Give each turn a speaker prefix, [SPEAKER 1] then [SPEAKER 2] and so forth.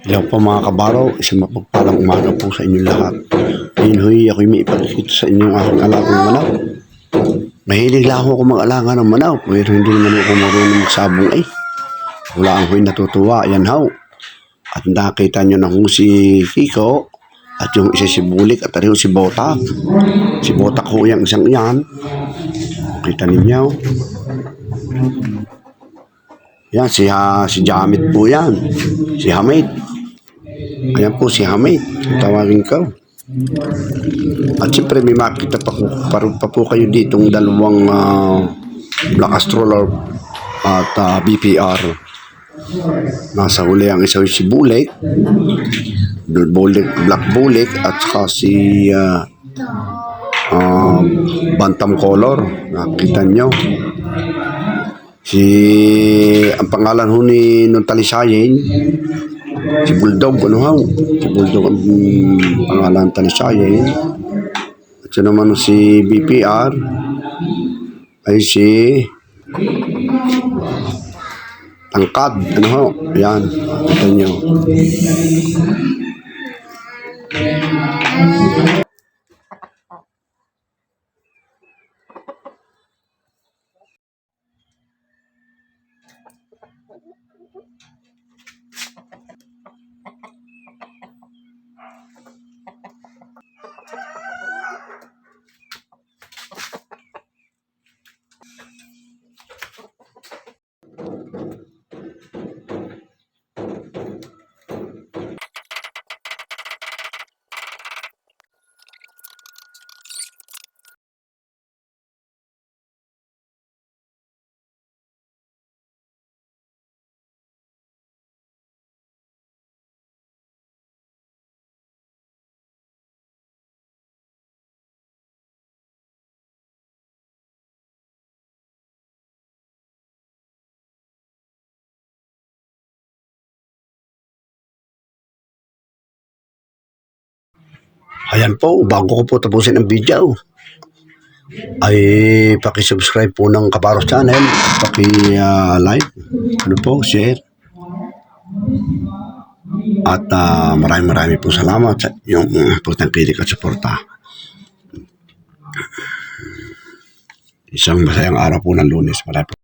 [SPEAKER 1] Hello po mga kabaro, isang mapagpalang umaga po sa inyong lahat. Ngayon huy, ako'y may ipagkikita sa inyong aking alagang manok. Mahilig lang ako mag-alaga ng manok, pero hindi naman ako marunong magsabong eh. Wala ang huy natutuwa, yan haw. At nakita nyo na kung si Kiko, at yung isa si Bulik, at rin si Botak. Si Botak ho yung isang yan. Kita ninyo. Yan, si Jamit po yan. Si Hamid. Ayan po si Hamid. Tawagin ko. At siyempre may makita pa po kayo ditong dalawang Black Astrolor at BPR. Nasa huli ang isa si Bulik. Black Bulik at saka si Bantam Color. Nakita nyo. Ang pangalan ho ni nung talisayin, si Bulldog, ano ho? Si Bulldog ang pangalan talisayin. At yun naman si BPR ay si Tangkad, ano ho? Ayan, kita nyo. Ayan po, bago ko po tapusin ang video, ay paki-subscribe po ng Kabaros Channel, paki-like, ano po, share. At maraming po salamat sa yung pagtangkilik at suporta. Isang masayang araw po ng Lunes. Marami po.